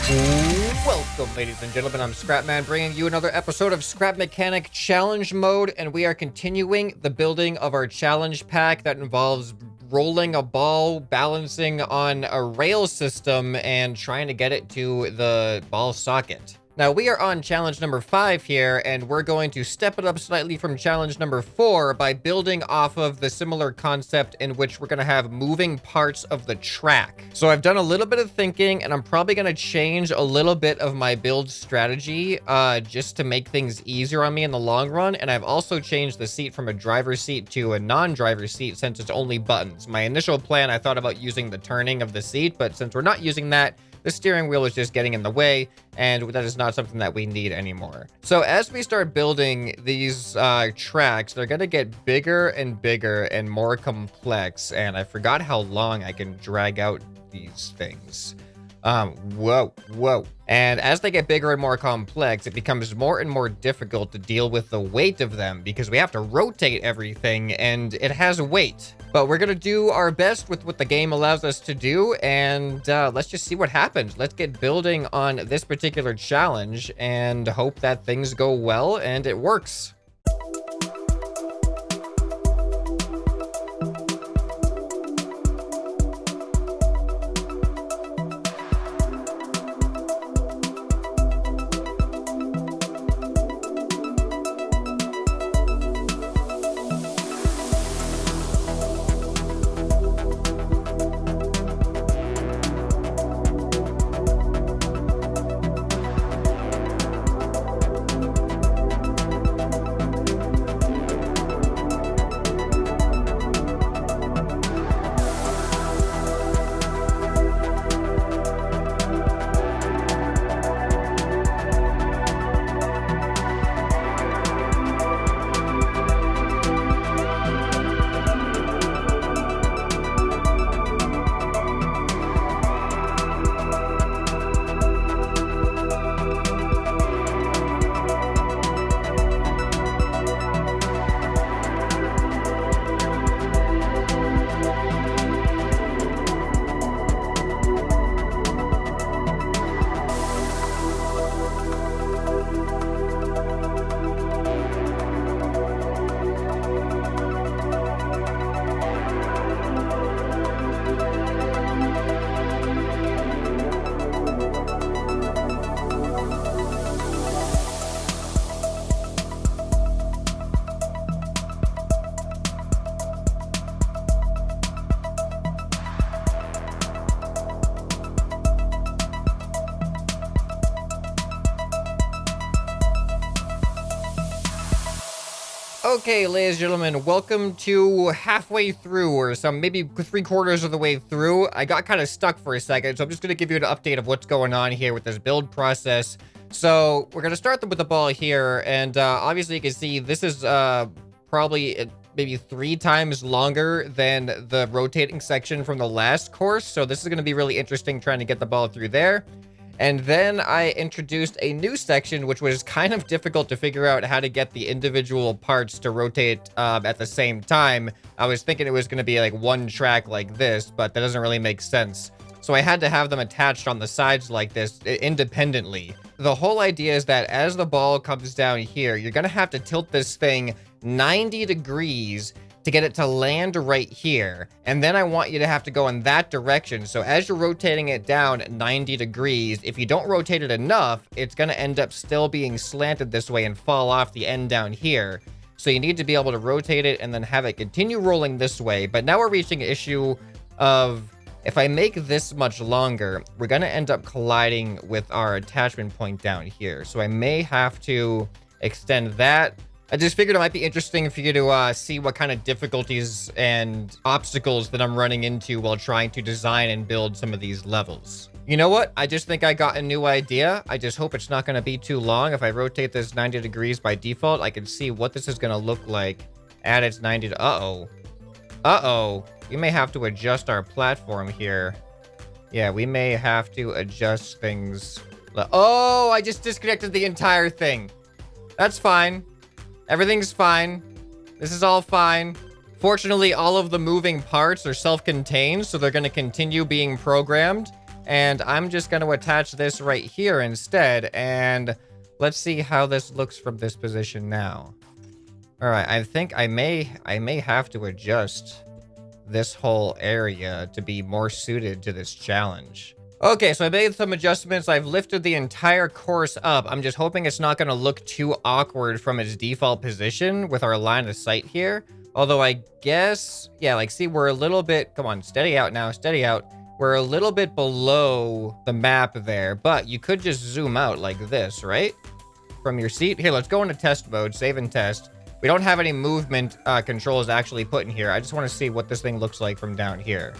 Welcome, ladies and gentlemen. I'm ScrapMan, bringing you another episode of Scrap Mechanic Challenge Mode, and we are continuing the building of our challenge pack that involves rolling a ball, balancing on a rail system, and trying to get it to the ball socket. Now, we are on challenge number 5 here, and we're going to step it up slightly from challenge number 4 by building off of the similar concept in which we're going to have moving parts of the track. So I've done a little bit of thinking, and I'm probably going to change a little bit of my build strategy just to make things easier on me in the long run. And I've also changed the seat from a driver's seat to a non-driver's seat since it's only buttons. My initial plan, I thought about using the turning of the seat, but since we're not using that, the steering wheel is just getting in the way, and that is not something that we need anymore. So as we start building these tracks, they're going to get bigger and bigger and more complex, and I forgot how long I can drag out these things. Whoa. And as they get bigger and more complex, it becomes more and more difficult to deal with the weight of them because we have to rotate everything and it has weight. But we're going to do our best with what the game allows us to do, and let's just see what happens. Let's get building on this particular challenge and hope that things go well and it works. Okay, ladies and gentlemen, welcome to halfway through, or some maybe 3/4 of the way through. I got kind of stuck for a second, so I'm just going to give you an update of what's going on here with this build process. So we're going to start with the ball here, and obviously you can see this is probably maybe 3 times longer than the rotating section from the last course. So this is going to be really interesting trying to get the ball through there. And then I introduced a new section, which was kind of difficult to figure out how to get the individual parts to rotate at the same time. I was thinking it was going to be like one track like this, but that doesn't really make sense. So I had to have them attached on the sides like this independently. The whole idea is that as the ball comes down here, you're going to have to tilt this thing 90 degrees to get it to land right here. And then I want you to have to go in that direction. So as you're rotating it down 90 degrees, if you don't rotate it enough, it's going to end up still being slanted this way and fall off the end down here. So you need to be able to rotate it and then have it continue rolling this way. But now we're reaching an issue of, if I make this much longer, we're going to end up colliding with our attachment point down here. So I may have to extend that. I just figured it might be interesting for you to see what kind of difficulties and obstacles that I'm running into while trying to design and build some of these levels. You know what? I just think I got a new idea. I just hope it's not going to be too long. If I rotate this 90 degrees by default, I can see what this is going to look like at its 90. Uh-oh. We may have to adjust our platform here. Yeah, we may have to adjust things. Oh, I just disconnected the entire thing. That's fine. Everything's fine. This is all fine. Fortunately, all of the moving parts are self-contained, so they're going to continue being programmed. And I'm just going to attach this right here instead. And let's see how this looks from this position now. All right, I think I may have to adjust this whole area to be more suited to this challenge. Okay, so I made some adjustments. I've lifted the entire course up. I'm just hoping it's not going to look too awkward from its default position with our line of sight here. Although I guess, yeah, like, see, we're a little bit, come on, steady out now, steady out. We're a little bit below the map there, but you could just zoom out like this, right? From your seat. Here, let's go into test mode, save and test. We don't have any movement controls actually put in here. I just want to see what this thing looks like from down here.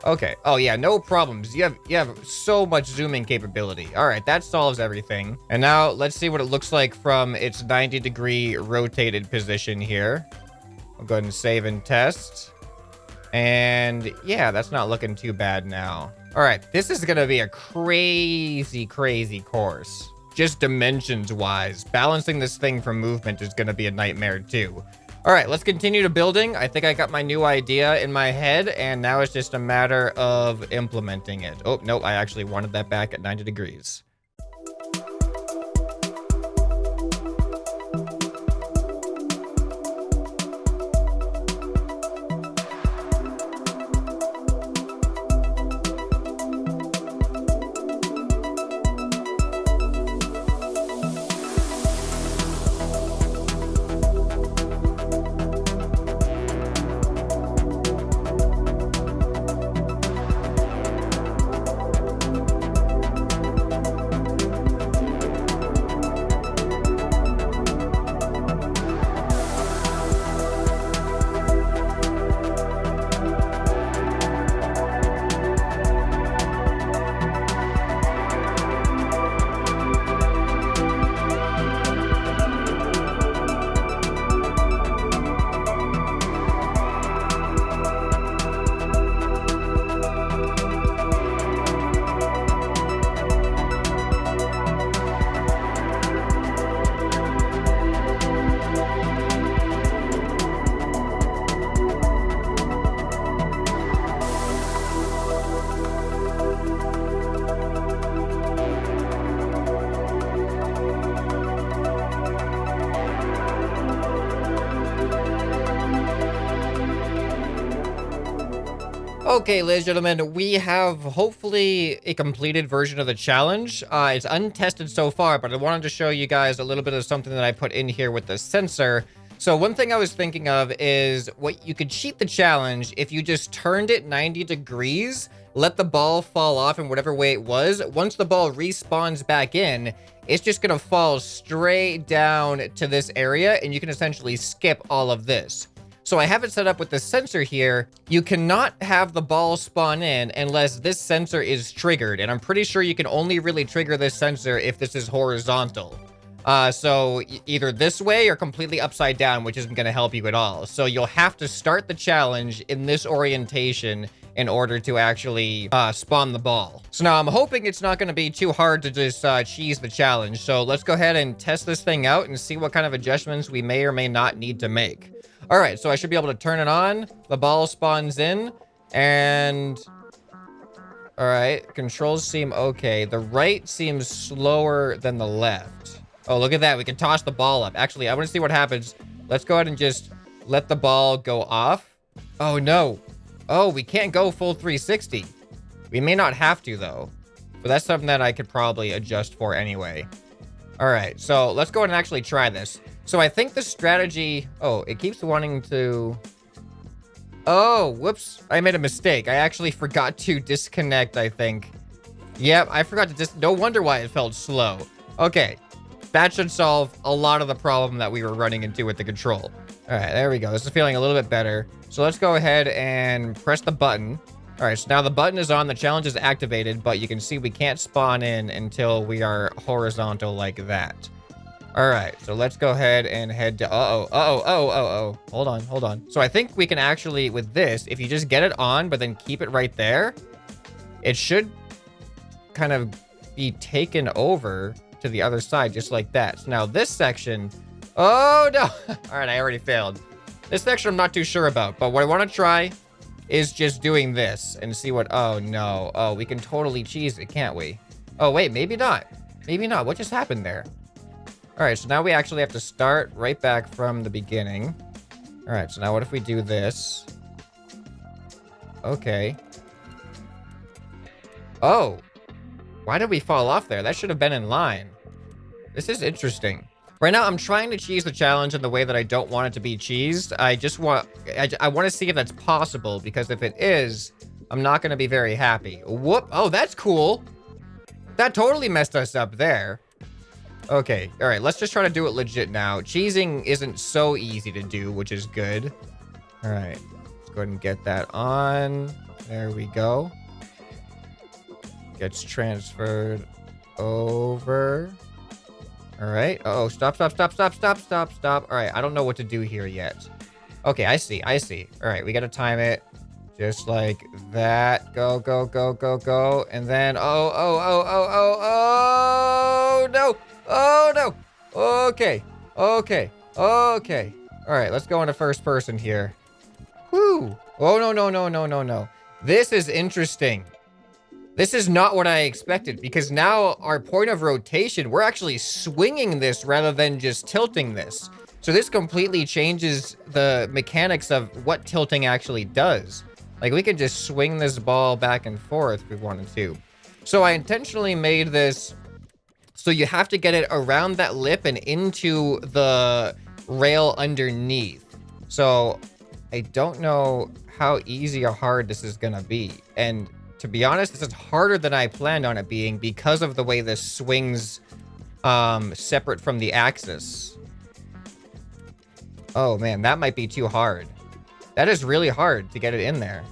Okay. Oh, yeah, no problems. You have so much zooming capability. All right, that solves everything. And now let's see what it looks like from its 90-degree rotated position here. I'll go ahead and save and test. And yeah, that's not looking too bad now. All right, this is going to be a crazy, crazy course. Just dimensions-wise. Balancing this thing for movement is going to be a nightmare too. All right, let's continue to building. I think I got my new idea in my head, and now it's just a matter of implementing it. Oh, no, I actually wanted that back at 90 degrees. Okay, ladies and gentlemen, we have hopefully a completed version of the challenge. It's untested so far, but I wanted to show you guys a little bit of something that I put in here with the sensor. So one thing I was thinking of is what you could cheat the challenge if you just turned it 90 degrees, let the ball fall off in whatever way it was. Once the ball respawns back in, it's just going to fall straight down to this area, and you can essentially skip all of this. So I have it set up with the sensor here. You cannot have the ball spawn in unless this sensor is triggered. And I'm pretty sure you can only really trigger this sensor if this is horizontal. So either this way or completely upside down, which isn't going to help you at all. So you'll have to start the challenge in this orientation in order to actually spawn the ball. So now I'm hoping it's not going to be too hard to just cheese the challenge. So let's go ahead and test this thing out and see what kind of adjustments we may or may not need to make. All right, so I should be able to turn it on. The ball spawns in, and all right, controls seem okay. The right seems slower than the left. Oh, look at that. We can toss the ball up. Actually, I want to see what happens. Let's go ahead and just let the ball go off. Oh, no. Oh, we can't go full 360. We may not have to, though. But that's something that I could probably adjust for anyway. All right, so let's go ahead and actually try this. So I think the strategy... Oh, it keeps wanting to... Oh, whoops. I made a mistake. I actually forgot to disconnect, I think. Yep, I forgot to no wonder why it felt slow. Okay, that should solve a lot of the problem that we were running into with the control. All right, there we go. This is feeling a little bit better. So let's go ahead and press the button. All right, so now the button is on. The challenge is activated, but you can see we can't spawn in until we are horizontal like that. All right, so let's go ahead and head to... Uh-oh. Hold on. So I think we can actually, with this, if you just get it on, but then keep it right there, it should kind of be taken over to the other side, just like that. So now this section... Oh, no. All right, I already failed. This section I'm not too sure about, but what I want to try is just doing this and see what... Oh, no. Oh, we can totally cheese it, can't we? Oh, wait, maybe not. Maybe not. What just happened there? All right, so now we actually have to start right back from the beginning. All right, so now what if we do this? Okay. Oh. Why did we fall off there? That should have been in line. This is interesting. Right now, I'm trying to cheese the challenge in the way that I don't want it to be cheesed. I want to see if that's possible, because if it is, I'm not going to be very happy. Whoop. Oh, that's cool. That totally messed us up there. Okay. All right. Let's just try to do it legit now. Cheesing isn't so easy to do, which is good. All right. Let's go ahead and get that on. There we go. Gets transferred over. All right. Uh-oh. Stop. All right. I don't know what to do here yet. Okay. I see. All right. We got to time it. Just like that. Go. And then, oh, no. Oh, no. Okay. All right. Let's go into first person here. Whew. Oh, no. This is interesting. This is not what I expected, because now our point of rotation, we're actually swinging this rather than just tilting this. So this completely changes the mechanics of what tilting actually does. Like, we could just swing this ball back and forth if we wanted to. So I intentionally made this so you have to get it around that lip and into the rail underneath. So I don't know how easy or hard this is gonna be. And to be honest, this is harder than I planned on it being because of the way this swings separate from the axis. Oh man, that might be too hard. That is really hard to get it in there.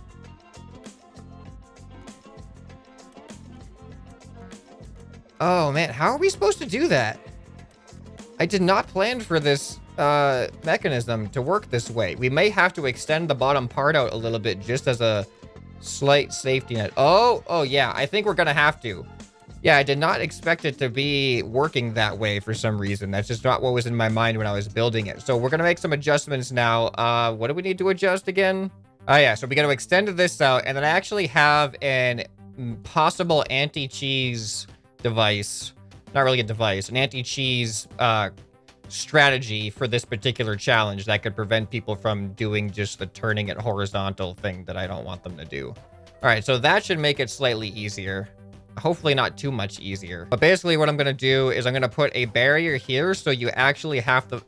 Oh man, how are we supposed to do that? I did not plan for this mechanism to work this way. We may have to extend the bottom part out a little bit just as a slight safety net. Oh yeah, I think we're gonna have to. Yeah, I did not expect it to be working that way for some reason. That's just not what was in my mind when I was building it. So we're gonna make some adjustments now. What do we need to adjust again? Oh yeah, so we gotta extend this out, and then I actually have an possible anti-cheese device. Not really a device, an anti-cheese strategy for this particular challenge that could prevent people from doing just the turning it horizontal thing that I don't want them to do. All right, so that should make it slightly easier. Hopefully not too much easier. But basically what I'm gonna do is I'm gonna put a barrier here, so you actually have to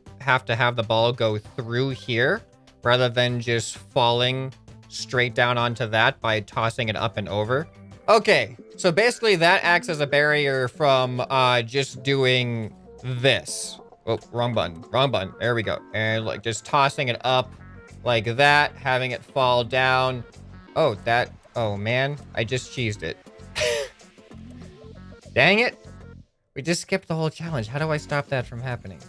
have the ball go through here rather than just falling straight down onto that by tossing it up and over. Okay, so basically that acts as a barrier from just doing this. Oh, wrong button. There we go. And like just tossing it up like that, having it fall down. Oh, man, I just cheesed it. Dang it. We just skipped the whole challenge. How do I stop that from happening?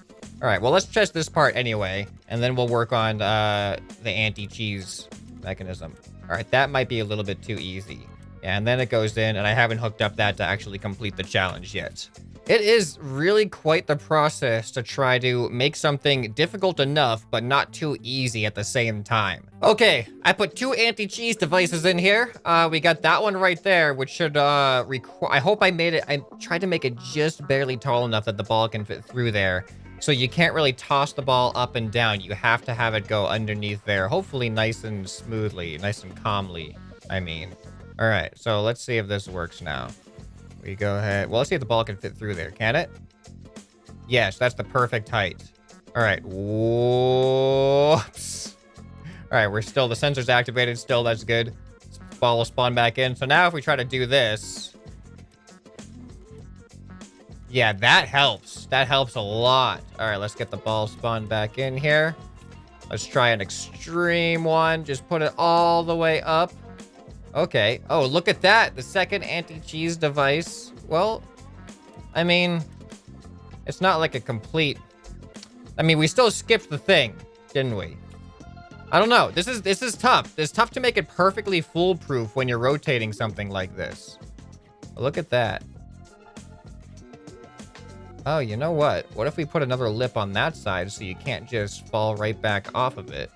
All right, well, let's test this part anyway, and then we'll work on the anti-cheese mechanism. All right, that might be a little bit too easy. And then it goes in, and I haven't hooked up that to actually complete the challenge yet. It is really quite the process to try to make something difficult enough, but not too easy at the same time. Okay, I put 2 anti-cheese devices in here. We got that one right there, which should I hope I made it. I tried to make it just barely tall enough that the ball can fit through there. So you can't really toss the ball up and down. You have to have it go underneath there, hopefully nice and smoothly, nice and calmly, I mean. All right, so let's see if this works now. We go ahead. Well, let's see if the ball can fit through there. Can it? Yes, that's the perfect height. All right. Whoops. All right, the sensor's activated still. That's good. Ball will spawn back in. So now if we try to do this. Yeah, that helps. That helps a lot. All right, let's get the ball spawned back in here. Let's try an extreme one. Just put it all the way up. Okay. Oh, look at that. The second anti-cheese device. Well, I mean, it's not like a complete... I mean, we still skipped the thing, didn't we? I don't know. This is tough. It's tough to make it perfectly foolproof when you're rotating something like this. But look at that. Oh, you know what? What if we put another lip on that side so you can't just fall right back off of it?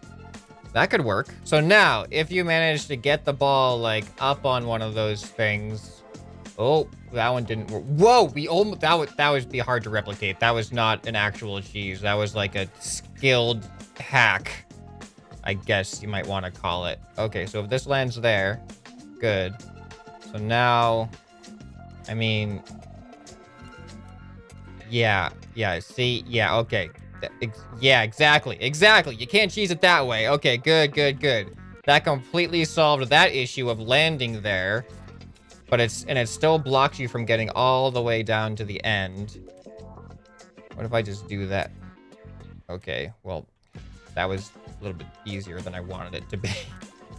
that could work. So now, if you manage to get the ball, like, up on one of those things... Oh, that one didn't work. Whoa, we almost... That would be hard to replicate. That was not an actual cheese. That was like a skilled hack, I guess you might want to call it. Okay, so if this lands there, good. So now, I mean... Yeah, see? Yeah, okay. Yeah, exactly. You can't cheese it that way. Okay, good. That completely solved that issue of landing there. But it still blocks you from getting all the way down to the end. What if I just do that? Okay, well, that was a little bit easier than I wanted it to be.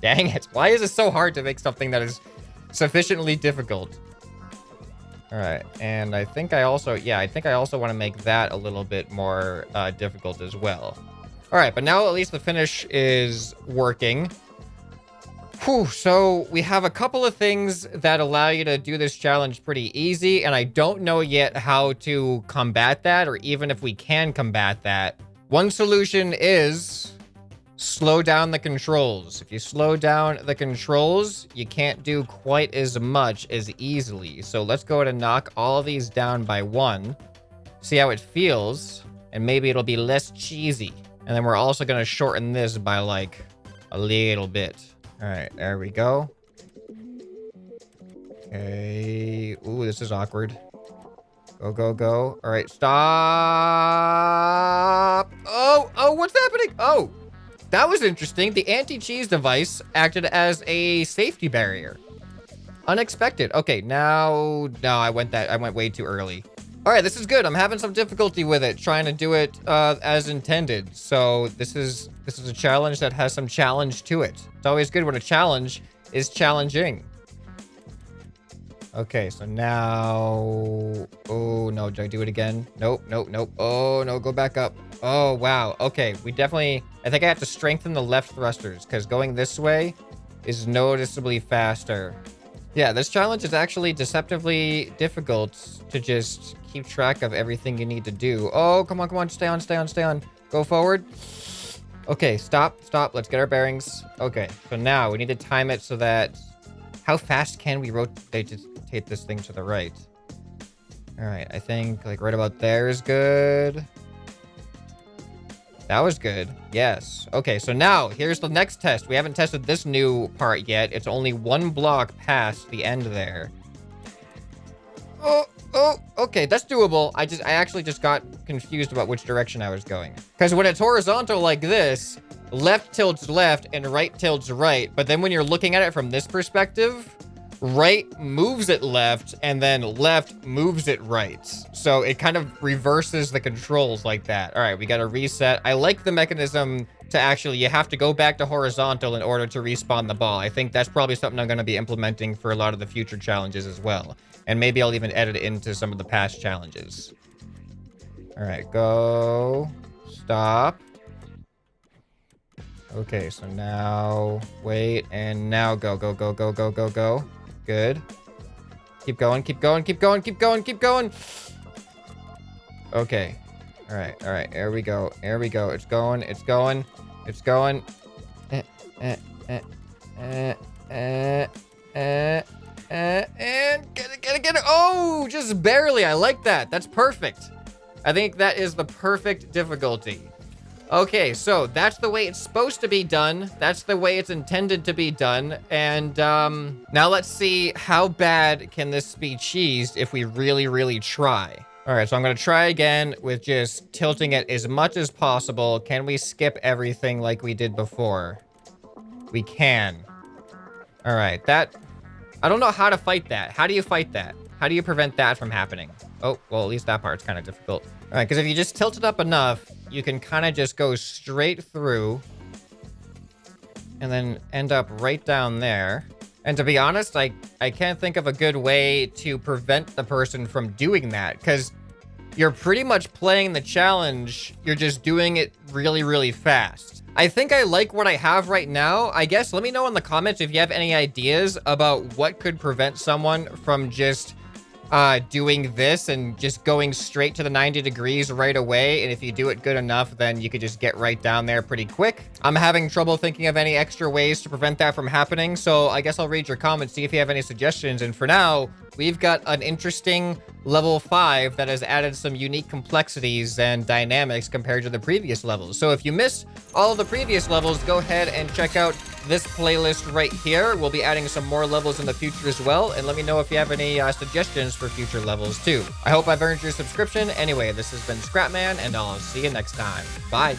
Dang it. Why is it so hard to make something that is sufficiently difficult? All right, and I think I also want to make that a little bit more difficult as well. All right, but now at least the finish is working. Whew, so we have a couple of things that allow you to do this challenge pretty easy, and I don't know yet how to combat that, or even if we can combat that. One solution is slow down the controls. If you slow down the controls, you can't do quite as much as easily. So let's go ahead and knock all of these down by one, see how it feels, and maybe it'll be less cheesy. And then we're also going to shorten this by like a little bit. All right, there we go. Okay. Ooh, this is awkward. Go. All right, stop. Oh, what's happening? Oh, that was interesting. The anti-cheese device acted as a safety barrier. Unexpected. Okay, now, no, I went way too early. All right, this is good. I'm having some difficulty with it, trying to do it as intended. So this is a challenge that has some challenge to it. It's always good when a challenge is challenging. Okay, so now... Oh, no, did I do it again? Nope. Oh, no, go back up. Oh, wow. Okay, we definitely... I think I have to strengthen the left thrusters, because going this way is noticeably faster. Yeah, this challenge is actually deceptively difficult to just keep track of everything you need to do. Oh, come on. Stay on. Go forward. Okay, stop. Let's get our bearings. Okay, so now we need to time it so that... How fast can we rotate this thing to the right? All right, I think like right about there is good. That was good. Yes. Okay, so now here's the next test. We haven't tested this new part yet. It's only one block past the end there. Oh, okay, that's doable. I actually just got confused about which direction I was going. Because when it's horizontal like this, left tilts left and right tilts right. But then when you're looking at it from this perspective, right moves it left and then left moves it right. So it kind of reverses the controls like that. All right, we got to reset. I like the mechanism to actually, you have to go back to horizontal in order to respawn the ball. I think that's probably something I'm going to be implementing for a lot of the future challenges as well. And maybe I'll even edit it into some of the past challenges. All right, go. Stop. Okay, so now wait, and now go. Good. Keep going. Okay. All right. Here we go. It's going. And get it. Oh, just barely. I like that. That's perfect. I think that is the perfect difficulty. Okay, so that's the way it's supposed to be done. That's the way it's intended to be done. And now let's see how bad can this be cheesed if we really try. All right, so I'm going to try again with just tilting it as much as possible. Can we skip everything like we did before? We can. All right, that... I don't know how to fight that. How do you fight that? How do you prevent that from happening? Oh, well, at least that part's kind of difficult. All right, because if you just tilt it up enough, you can kind of just go straight through and then end up right down there. And to be honest, I can't think of a good way to prevent the person from doing that, because you're pretty much playing the challenge. You're just doing it really fast. I think I like what I have right now. I guess let me know in the comments if you have any ideas about what could prevent someone from just doing this and just going straight to the 90 degrees right away. And if you do it good enough, then you could just get right down there pretty quick. I'm having trouble thinking of any extra ways to prevent that from happening. So I guess I'll read your comments, see if you have any suggestions. And for now, we've got an interesting level 5 that has added some unique complexities and dynamics compared to the previous levels. So if you miss all of the previous levels, go ahead and check out this playlist right here. We'll be adding some more levels in the future as well. And let me know if you have any suggestions for future levels too. I hope I've earned your subscription. Anyway, this has been ScrapMan, and I'll see you next time. Bye.